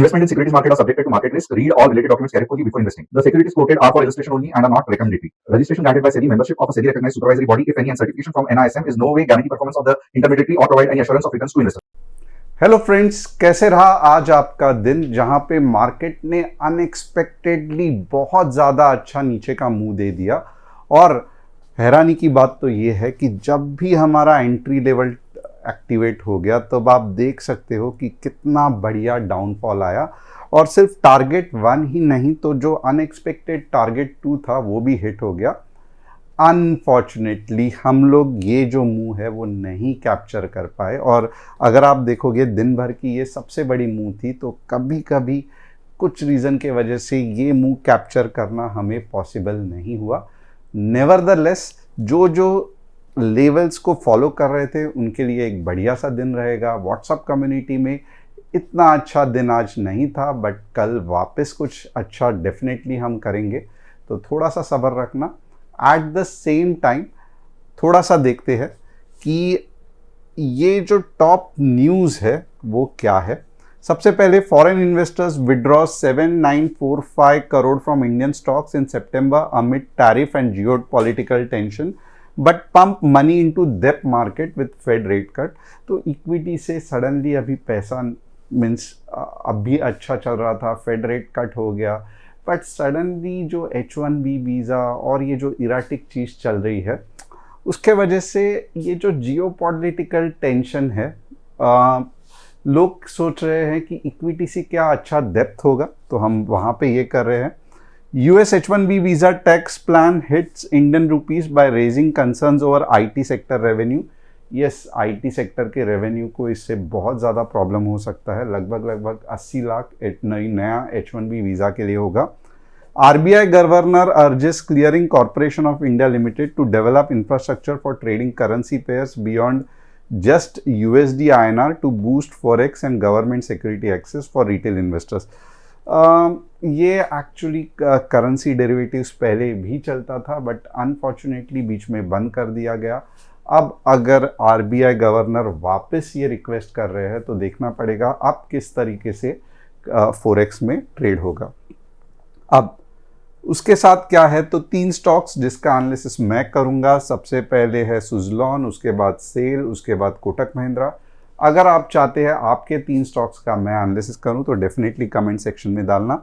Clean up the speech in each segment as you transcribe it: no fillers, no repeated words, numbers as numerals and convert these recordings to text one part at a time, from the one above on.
Investment in securities market are subjected to market risk. Read all related documents carefully before investing. The securities quoted are for illustration only and are not recommendatory. Registration granted by SEBI. Membership of a SEBI recognized supervisory body, if any, and certification from NISM is no way guarantee performance of the intermediary or provide any assurance of returns to investors. Hello friends, कैसे रहा आज आपका दिन जहां पे market ने unexpectedly बहुत ज़्यादा अच्छा नीचे का मुंह दे दिया। और हैरानी की बात तो ये है कि जब भी हमारा एंट्री लेवल एक्टिवेट हो गया तब आप देख सकते हो कि कितना बढ़िया डाउनफॉल आया। और सिर्फ टारगेट 1 ही नहीं, तो जो अनएक्सपेक्टेड टारगेट 2 था वो भी हिट हो गया। अनफॉर्चुनेटली हम लोग ये जो मूव है वो नहीं कैप्चर कर पाए। और अगर आप देखोगे दिन भर की ये सबसे बड़ी मूव थी, तो कभी कभी कुछ रीज़न के वजह से ये मूव कैप्चर करना हमें पॉसिबल नहीं हुआ। नेवरदलेस जो जो लेवल्स को फॉलो कर रहे थे उनके लिए एक बढ़िया सा दिन रहेगा। व्हाट्सएप कम्युनिटी में इतना अच्छा दिन आज नहीं था, बट कल वापस कुछ अच्छा डेफिनेटली हम करेंगे, तो थोड़ा सा सब्र रखना। एट द सेम टाइम थोड़ा सा देखते हैं कि ये जो टॉप न्यूज़ है वो क्या है। सबसे पहले foreign investors withdraw 7945 crore from Indian stocks in September amid tariff and geopolitical tension but pump money into डेप्ट market with Fed rate cut. तो इक्विटी से सडनली अभी पैसा मीन्स अभी अच्छा चल रहा था, फेड रेट कट हो गया, बट सडनली जो H1B वीज़ा और ये जो इराटिक चीज़ चल रही है उसके वजह से ये जो जियोपॉलिटिकल टेंशन है, लोग सोच रहे हैं कि इक्विटी से क्या अच्छा डेप्थ होगा, तो हम वहाँ पे ये कर रहे हैं। US H1B visa tax plan hits Indian rupees by raising concerns over IT sector revenue. Yes, IT sector के रेवेन्यू को इससे बहुत ज़्यादा प्रॉब्लम हो सकता है। लगभग 80 लाख नया H1B वीज़ा के लिए होगा। RBI governor urges clearing corporation of India limited to develop infrastructure for trading currency pairs beyond just USD INR to boost forex and government security access for retail investors. ये actually currency derivatives पहले भी चलता था, but unfortunately बीच में बंद कर दिया गया। अब अगर RBI गवर्नर वापस ये रिक्वेस्ट कर रहे हैं तो देखना पड़ेगा अब किस तरीके से फॉरेक्स में ट्रेड होगा। अब उसके साथ क्या है, तो 3 स्टॉक्स जिसका एनालिसिस मैं करूंगा। सबसे पहले है सुज़लॉन, उसके बाद सेल, उसके बाद कोटक महिंद्रा। अगर आप चाहते हैं आपके 3 स्टॉक्स का मैं एनालिसिस करूं तो डेफिनेटली कमेंट सेक्शन में डालना।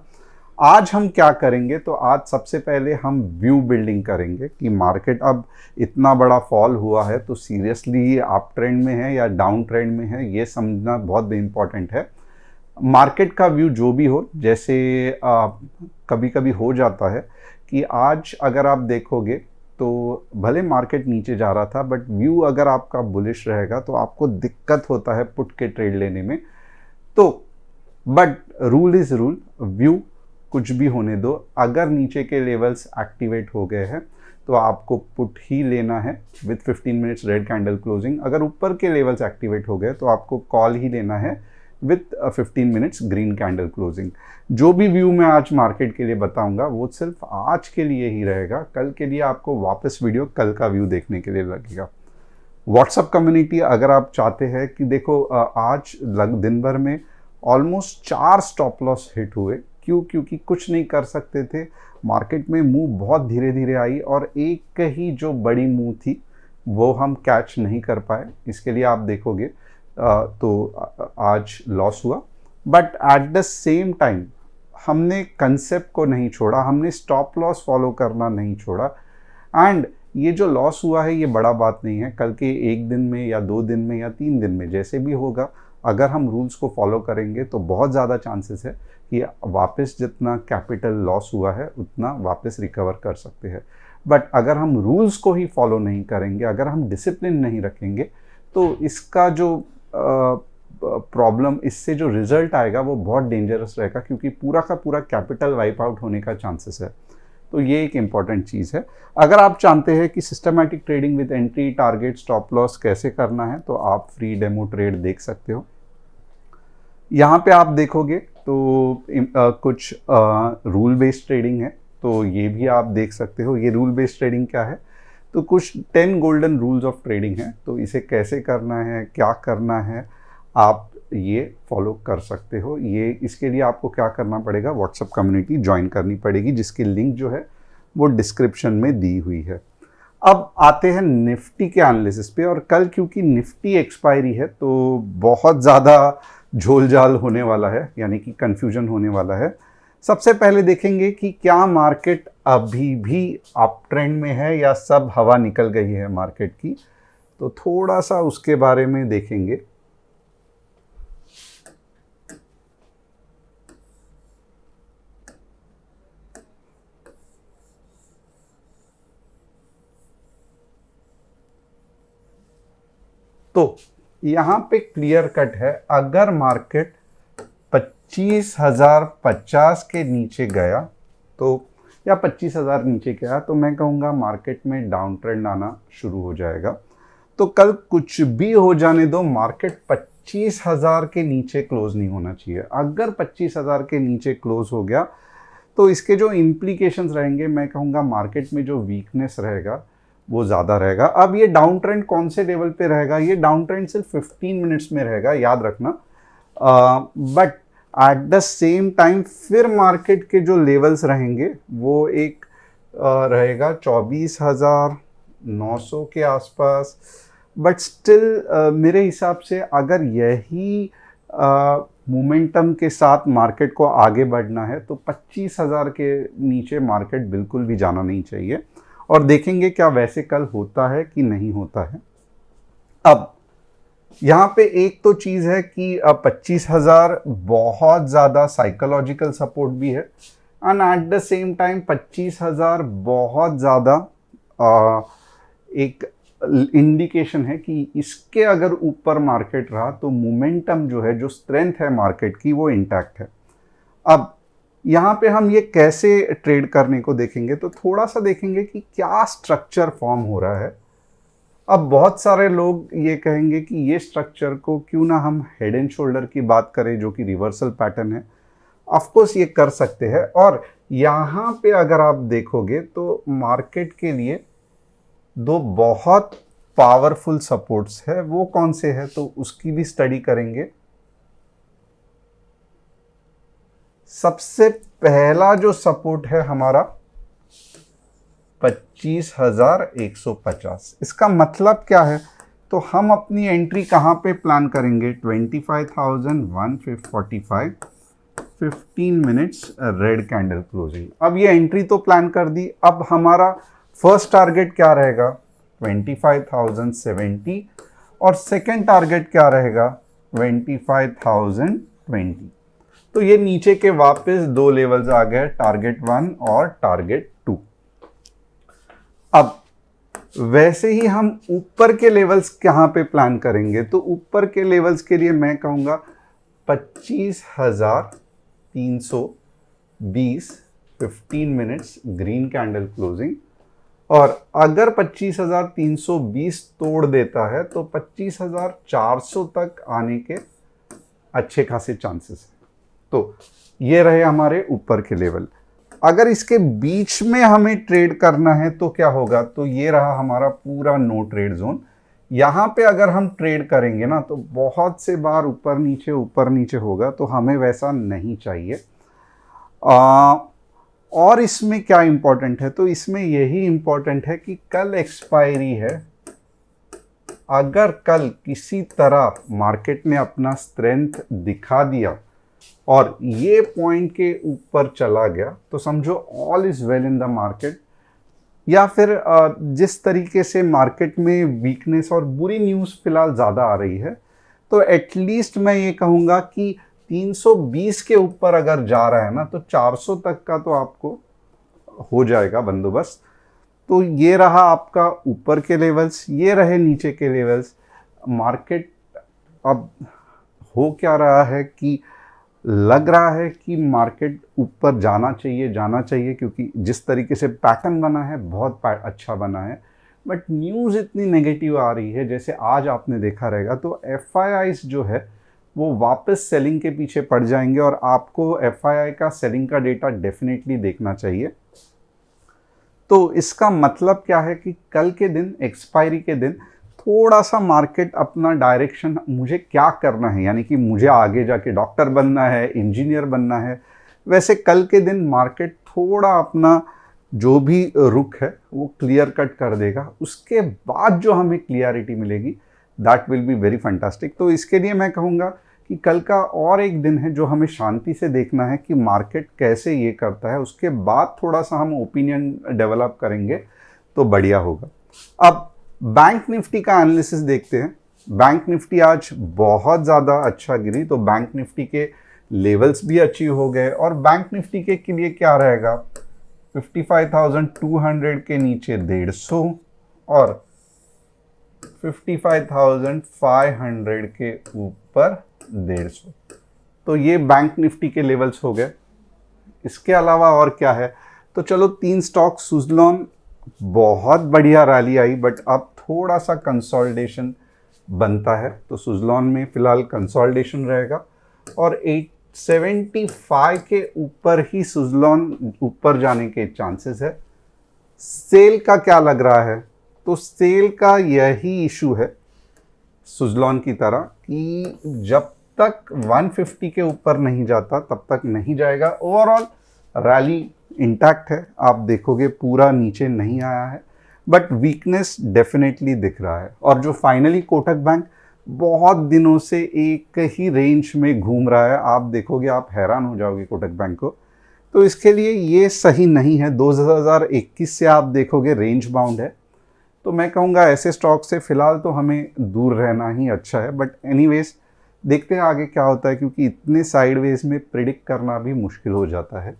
आज हम क्या करेंगे, तो आज सबसे पहले हम व्यू बिल्डिंग करेंगे कि मार्केट अब इतना बड़ा फॉल हुआ है तो सीरियसली अप ट्रेंड में है या डाउन ट्रेंड में है, ये समझना बहुत इंपॉर्टेंट है। मार्केट का व्यू जो भी हो, जैसे कभी कभी हो जाता है कि आज अगर आप देखोगे तो भले मार्केट नीचे जा रहा था, बट व्यू अगर आपका बुलिश रहेगा तो आपको दिक्कत होता है पुट के ट्रेड लेने में। तो but rule is rule, view कुछ भी होने दो। अगर नीचे के लेवल्स एक्टिवेट हो गए हैं तो आपको पुट ही लेना है with 15 minutes red candle closing. अगर ऊपर के लेवल्स एक्टिवेट हो गए तो आपको कॉल ही लेना है with 15 minutes green candle closing. जो भी व्यू मैं आज मार्केट के लिए बताऊंगा वो सिर्फ आज के लिए ही रहेगा। कल के लिए आपको वापस वीडियो कल का व्यू देखने के लिए लगेगा। व्हाट्सएप कम्युनिटी, अगर आप चाहते हैं कि देखो आज दिन भर में ऑलमोस्ट 4 स्टॉप लॉस हिट हुए। क्योंकि कुछ नहीं कर सकते थे, मार्केट में मूव बहुत धीरे धीरे आई और एक ही जो बड़ी मूव थी वो हम कैच नहीं कर पाए। इसके लिए आप देखोगे तो आज लॉस हुआ, but at the same time हमने कंसेप्ट को नहीं छोड़ा, हमने स्टॉप लॉस फॉलो करना नहीं छोड़ा। एंड ये जो लॉस हुआ है ये बड़ा बात नहीं है। कल के 1 दिन में या 2 दिन में या 3 दिन में जैसे भी होगा, अगर हम रूल्स को फॉलो करेंगे तो बहुत ज़्यादा चांसेस है कि वापस जितना कैपिटल लॉस हुआ है उतना वापस रिकवर कर सकते हैं। बट अगर हम रूल्स को ही फॉलो नहीं करेंगे, अगर हम डिसिप्लिन नहीं रखेंगे, तो इसका जो प्रॉब्लम, इससे जो रिजल्ट आएगा वो बहुत डेंजरस रहेगा, क्योंकि पूरा का पूरा कैपिटल वाइप आउट होने का चांसेस है। तो ये एक इम्पॉर्टेंट चीज़ है। अगर आप जानते हैं कि systematic trading with entry, target, stop loss कैसे करना है, तो आप फ्री डेमो ट्रेड देख सकते हो। यहाँ पे आप देखोगे तो कुछ रूल बेस्ड ट्रेडिंग है, तो ये भी आप देख सकते हो। ये रूल बेस्ड ट्रेडिंग क्या है, तो कुछ 10 गोल्डन रूल्स ऑफ ट्रेडिंग है। तो इसे कैसे करना है, क्या करना है, आप ये फॉलो कर सकते हो। ये इसके लिए आपको क्या करना पड़ेगा, व्हाट्सएप कम्युनिटी ज्वाइन करनी पड़ेगी, जिसकी लिंक जो है वो डिस्क्रिप्शन में दी हुई है। अब आते हैं निफ्टी के एनालिसिस पे, और कल क्योंकि निफ्टी एक्सपायरी है तो बहुत ज़्यादा झोलझाल होने वाला है, यानी कि कंफ्यूजन होने वाला है। सबसे पहले देखेंगे कि क्या मार्केट अभी भी अप ट्रेंड में है या सब हवा निकल गई है मार्केट की, तो थोड़ा सा उसके बारे में देखेंगे। तो यहाँ पे क्लियर कट है, अगर मार्केट 25,050 के नीचे गया तो, या 25,000 नीचे गया तो मैं कहूँगा मार्केट में डाउन ट्रेंड आना शुरू हो जाएगा। तो कल कुछ भी हो जाने दो, मार्केट 25,000 के नीचे क्लोज नहीं होना चाहिए। अगर 25,000 के नीचे क्लोज हो गया तो इसके जो इम्प्लीकेशंस रहेंगे, मैं कहूँगा मार्केट में जो वीकनेस रहेगा वो ज़्यादा रहेगा। अब ये डाउन ट्रेंड कौन से लेवल पे रहेगा, ये डाउन ट्रेंड सिर्फ 15 मिनट्स में रहेगा, याद रखना। But at the same time फिर मार्केट के जो लेवल्स रहेंगे वो एक रहेगा 24,900 के आसपास। बट स्टिल मेरे हिसाब से अगर यही मोमेंटम के साथ मार्केट को आगे बढ़ना है तो 25,000 के नीचे मार्केट बिल्कुल भी जाना नहीं चाहिए, और देखेंगे क्या वैसे कल होता है कि नहीं होता है। अब यहाँ पे एक तो चीज़ है कि 25,000 बहुत ज़्यादा साइकोलॉजिकल सपोर्ट भी है, and at the same time 25,000 बहुत ज़्यादा एक इंडिकेशन है कि इसके अगर ऊपर मार्केट रहा तो मोमेंटम जो है, जो स्ट्रेंथ है मार्केट की, वो इंटैक्ट है। अब यहाँ पे हम ये कैसे ट्रेड करने को देखेंगे, तो थोड़ा सा देखेंगे कि क्या स्ट्रक्चर फॉर्म हो रहा है। अब बहुत सारे लोग ये कहेंगे कि ये स्ट्रक्चर को क्यों ना हम हेड एंड शोल्डर की बात करें, जो कि रिवर्सल पैटर्न है। ऑफ कोर्स ये कर सकते हैं, और यहाँ पे अगर आप देखोगे तो मार्केट के लिए दो बहुत पावरफुल सपोर्ट्स है। वो कौन से है तो उसकी भी स्टडी करेंगे। सबसे पहला जो सपोर्ट है हमारा 25,150। इसका मतलब क्या है, तो हम अपनी एंट्री कहाँ पे प्लान करेंगे, 25,145, 15 मिनट्स रेड कैंडल क्लोजिंग। अब ये एंट्री तो प्लान कर दी। अब हमारा फर्स्ट टारगेट क्या रहेगा, 25,070, और सेकेंड टारगेट क्या रहेगा, 25,020। तो ये नीचे के वापस दो लेवल्स आ गए, टारगेट 1 और टारगेट 2। अब वैसे ही हम ऊपर के लेवल्स कहाँ पे प्लान करेंगे, तो ऊपर के लेवल्स के लिए मैं कहूँगा 25,320, 15 मिनट्स ग्रीन कैंडल क्लोजिंग। और अगर 25,320 तोड़ देता है तो 25,400 तक आने के अच्छे खासे चांसेस हैं। तो ये रहे हमारे ऊपर के लेवल। अगर इसके बीच में हमें ट्रेड करना है तो क्या होगा, तो ये रहा हमारा पूरा नो ट्रेड जोन। यहाँ पे अगर हम ट्रेड करेंगे ना तो बहुत से बार ऊपर नीचे होगा, तो हमें वैसा नहीं चाहिए। और इसमें क्या इंपॉर्टेंट है, तो इसमें यही इंपॉर्टेंट है कि कल एक्सपायरी है। अगर कल किसी तरह मार्केट ने अपना स्ट्रेंथ दिखा दिया और ये पॉइंट के ऊपर चला गया तो समझो all is well in the market. या फिर जिस तरीके से मार्केट में वीकनेस और बुरी न्यूज़ फिलहाल ज़्यादा आ रही है, तो एटलीस्ट मैं ये कहूँगा कि 320 के ऊपर अगर जा रहा है ना तो 400 तक का तो आपको हो जाएगा बंदोबस्त। तो ये रहा आपका ऊपर के लेवल्स, ये रहे नीचे के लेवल्स। मार्केट अब हो क्या रहा है कि लग रहा है कि मार्केट ऊपर जाना चाहिए क्योंकि जिस तरीके से पैटर्न बना है बहुत अच्छा बना है। बट न्यूज़ इतनी नेगेटिव आ रही है, जैसे आज आपने देखा रहेगा, तो FIIs जो है वो वापस सेलिंग के पीछे पड़ जाएंगे, और आपको FII का सेलिंग का डेटा डेफिनेटली देखना चाहिए। तो इसका मतलब क्या है कि कल के दिन, एक्सपायरी के दिन, थोड़ा सा मार्केट अपना डायरेक्शन, मुझे क्या करना है, यानी कि मुझे आगे जाके डॉक्टर बनना है, इंजीनियर बनना है, वैसे कल के दिन मार्केट थोड़ा अपना जो भी रुख है वो क्लियर कट कर देगा। उसके बाद जो हमें क्लियरिटी मिलेगी that will be very fantastic. तो इसके लिए मैं कहूँगा कि कल का और एक दिन है जो हमें शांति से देखना है कि मार्केट कैसे ये करता है, उसके बाद थोड़ा सा हम ओपिनियन डेवलप करेंगे तो बढ़िया होगा। अब बैंक निफ्टी का एनालिसिस देखते हैं। बैंक निफ्टी आज बहुत ज़्यादा अच्छा गिरी, तो बैंक निफ्टी के लेवल्स भी अचीव हो गए और बैंक निफ्टी के लिए क्या रहेगा, 55,200 के नीचे 150 और 55,500 के ऊपर 150। तो ये बैंक निफ्टी के लेवल्स हो गए। इसके अलावा और क्या है, तो चलो 3 स्टॉक, सुज़लॉन बहुत बढ़िया रैली आई बट अब थोड़ा सा कंसोलिडेशन बनता है, तो सुज़लॉन में फिलहाल कंसोलिडेशन रहेगा और 875 के ऊपर ही सुज़लॉन ऊपर जाने के चांसेस है। सेल का क्या लग रहा है, तो सेल का यही इशू है सुज़लॉन की तरह कि जब तक 150 के ऊपर नहीं जाता तब तक नहीं जाएगा। ओवरऑल रैली इंटैक्ट है, आप देखोगे पूरा नीचे नहीं आया है बट वीकनेस डेफिनेटली दिख रहा है। और जो फाइनली कोटक बैंक बहुत दिनों से एक ही रेंज में घूम रहा है, आप देखोगे आप हैरान हो जाओगे कोटक बैंक को, तो इसके लिए ये सही नहीं है। 2021 से आप देखोगे रेंज बाउंड है, तो मैं कहूँगा ऐसे स्टॉक से फ़िलहाल तो हमें दूर रहना ही अच्छा है। बट एनीवेज देखते हैं आगे क्या होता है, क्योंकि इतने साइडवेज में प्रिडिक्ट करना भी मुश्किल हो जाता है।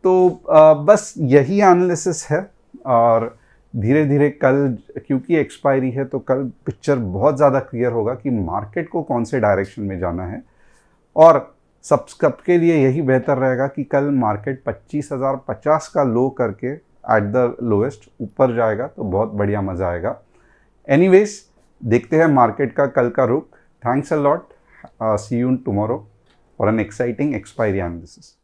तो बस यही एनालिसिस है और धीरे धीरे कल क्योंकि एक्सपायरी है तो कल पिक्चर बहुत ज़्यादा क्लियर होगा कि मार्केट को कौन से डायरेक्शन में जाना है। और सबके लिए यही बेहतर रहेगा कि कल मार्केट 25,050 का लो करके एट द लोएस्ट ऊपर जाएगा तो बहुत बढ़िया मज़ा आएगा। एनीवेज देखते हैं मार्केट का कल का रुख। Thanks a lot, see you tomorrow for an exciting expiry analysis.